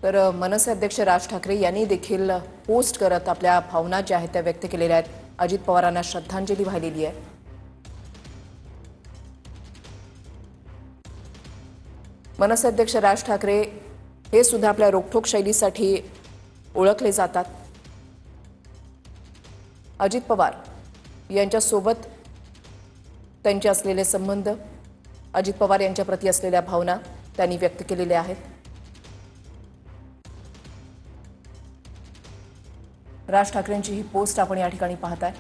तर मनसे अध्यक्ष राज ठाकरे यांनी देखील पोस्ट करत आपल्या भावना ज्या आहेत त्या व्यक्त केलेल्या आहेत. अजित पवारांना श्रद्धांजली वाहिलेली आहे. मनसे अध्यक्ष राज ठाकरे हे सुद्धा आपल्या रोखठोक शैलीसाठी ओळखले जातात. अजित पवार यांच्यासोबत त्यांचे असलेले संबंध, अजित पवार यांच्या प्रती असलेल्या भावना त्यांनी व्यक्त केलेल्या आहेत. राज ठाकरेंची ही पोस्ट आपण या ठिकाणी पाहताय.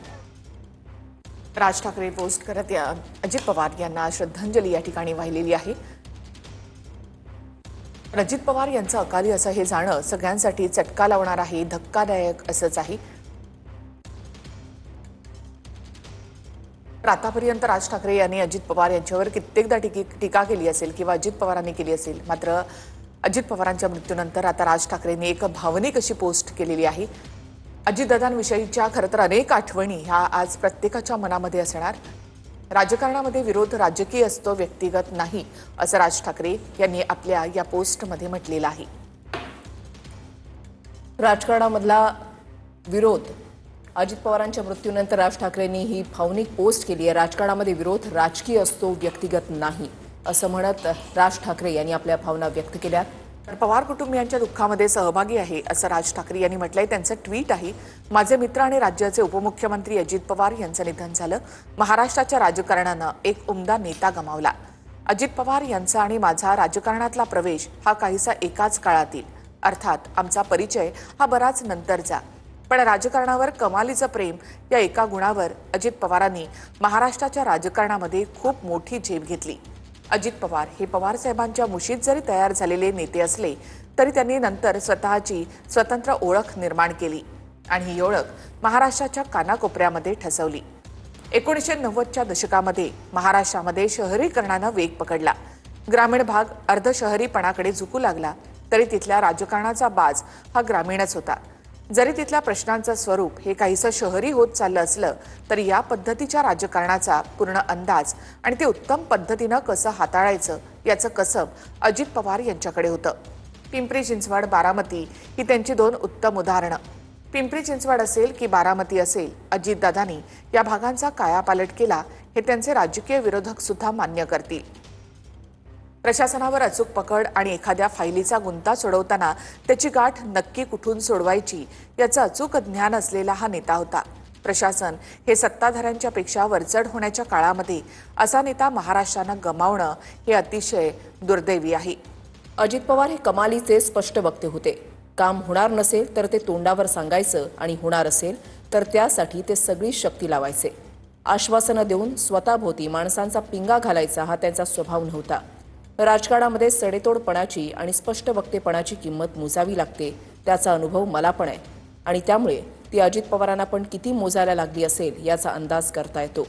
राज ठाकरे पोस्ट करत अजित पवार यांना श्रद्धांजली या ठिकाणी वाहिलेली आहे. अजित पवार यांचं अकाली असं हे जाणं सगळ्यांसाठी चटका लावणार आहे, धक्कादायक असंच आहे. आतापर्यंत राज ठाकरे यांनी अजित पवार यांच्यावर कित्येकदा टीका केली असेल किंवा अजित पवारांनी केली असेल. मात्र अजित पवारांच्या मृत्यूनंतर आता राज ठाकरेंनी एक भावनिक अशी पोस्ट केलेली आहे. अजितदादांविषयीच्या खरं तर अनेक आठवणी ह्या आज प्रत्येकाच्या मनामध्ये असणार. राजकारणामध्ये विरोध राजकीय असतो, व्यक्तिगत नाही, असं राज ठाकरे यांनी आपल्या या पोस्टमध्ये म्हटलेलं आहे. राजकारणामधला विरोध, अजित पवारांच्या मृत्यूनंतर राज ठाकरेंनी ही भावनिक पोस्ट केली आहे. राजकारणामध्ये विरोध राजकीय असतो, व्यक्तिगत नाही, असं म्हणत राज ठाकरे यांनी आपल्या भावना व्यक्त केल्या. तर पवार कुटुंबियांच्या दुःखामध्ये सहभागी आहे असं राज ठाकरे यांनी म्हटलंय. त्यांचं ट्विट आहे, माझे मित्र आणि राज्याचे उपमुख्यमंत्री अजित पवार यांचं निधन झालं. महाराष्ट्राच्या राजकारणानं एक उमदा नेता गमावला. अजित पवार यांचा आणि माझा राजकारणातला प्रवेश हा काहीसा एकाच काळातील, अर्थात आमचा परिचय हा बराच नंतरचा, पण राजकारणावर कमालीचं प्रेम या एका गुणावर अजित पवारांनी महाराष्ट्राच्या राजकारणामध्ये खूप मोठी झेप घेतली. अजित पवार हे पवार साहेबांच्या मुशीत जरी तयार झालेले नेते असले तरी त्यांनी नंतर स्वतःची स्वतंत्र ओळख निर्माण केली आणि ही ओळख महाराष्ट्राच्या कानाकोपऱ्यामध्ये ठसवली. 1990च्या दशकामध्ये महाराष्ट्रामध्ये शहरीकरणानं वेग पकडला. ग्रामीण भाग अर्धशहरीपणाकडे झुकू लागला तरी तिथल्या राजकारणाचा बाज हा ग्रामीणच होता. जरी तिथल्या प्रश्नांचं स्वरूप हे काहीसं शहरी होत चाललं असलं तरी या पद्धतीच्या राजकारणाचा पूर्ण अंदाज आणि ते उत्तम पद्धतीनं कसं हाताळायचं याचं कसब अजित पवार यांच्याकडे होतं. पिंपरी चिंचवड, बारामती ही त्यांची दोन उत्तम उदाहरणं. पिंपरी चिंचवड असेल की बारामती असेल, अजितदादांनी या भागांचा कायापालट केला हे त्यांचे राजकीय विरोधक सुद्धा मान्य करतील. प्रशासनावर अचूक पकड आणि एखाद्या फाईलीचा गुंता सोडवताना त्याची गाठ नक्की कुठून सोडवायची याचं अचूक ज्ञान असलेला हा नेता होता. प्रशासन हे सत्ताधाऱ्यांच्या पेक्षा वरचढ होण्याच्या काळामध्ये असा नेता महाराष्ट्रानं गमावणं हे अतिशय दुर्दैवी आहे. अजित पवार हे कमालीचे स्पष्ट वक्ते होते. काम होणार नसेल तर ते तोंडावर सांगायचं आणि होणार असेल तर त्यासाठी ते सगळी शक्ती लावायचे. आश्वासनं देऊन स्वतःभोवती माणसांचा पिंगा घालायचा हा त्यांचा स्वभाव नव्हता. राजकारणामध्ये सडेतोडपणाची आणि स्पष्ट वक्तेपणाची किंमत मोजावी लागते, त्याचा अनुभव मला पण आहे आणि त्यामुळे ती अजित पवारांना पण किती मोजायला लागली असेल याचा अंदाज करता येतो.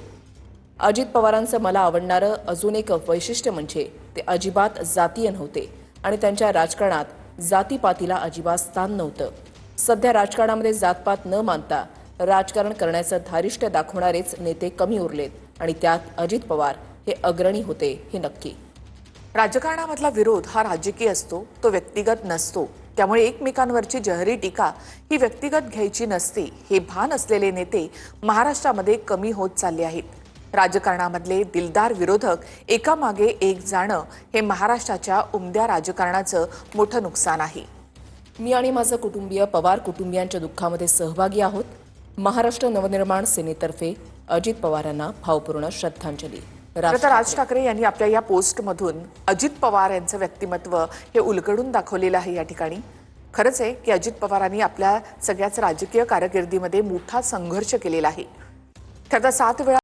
अजित पवारांचं मला आवडणारं अजून एक वैशिष्ट्य म्हणजे ते अजिबात जातीय नव्हते आणि त्यांच्या राजकारणात जातीपातीला अजिबात स्थान नव्हतं. सध्या राजकारणामध्ये जातपात न मानता राजकारण करण्याचं धारिष्ट्य दाखवणारेच नेते कमी उरलेत आणि त्यात अजित पवार हे अग्रणी होते हे नक्की. राजकारणामधला विरोध हा राजकीय असतो, तो व्यक्तिगत नसतो. त्यामुळे एकमेकांवरची जहरी टीका ही व्यक्तिगत घ्यायची नसते हे भान असलेले नेते महाराष्ट्रामध्ये कमी होत चालले आहेत. राजकारणामधले दिलदार विरोधक एकामागे एक जाणं हे महाराष्ट्राच्या उमद्या राजकारणाचं मोठं नुकसान आहे. मी आणि माझं कुटुंबीय पवार कुटुंबियांच्या दुःखामध्ये सहभागी आहोत. महाराष्ट्र नवनिर्माण सेनेतर्फे अजित पवारांना भावपूर्ण श्रद्धांजली. राज ठाकरे यांनी आपल्या या पोस्टमधून अजित पवार यांचं व्यक्तिमत्व हे उलगडून दाखवलेलं आहे. या ठिकाणी खरंच आहे की अजित पवारांनी आपल्या सगळ्याच राजकीय कारकिर्दीमध्ये मोठा संघर्ष केलेला आहे. खरं तर 7 वेळा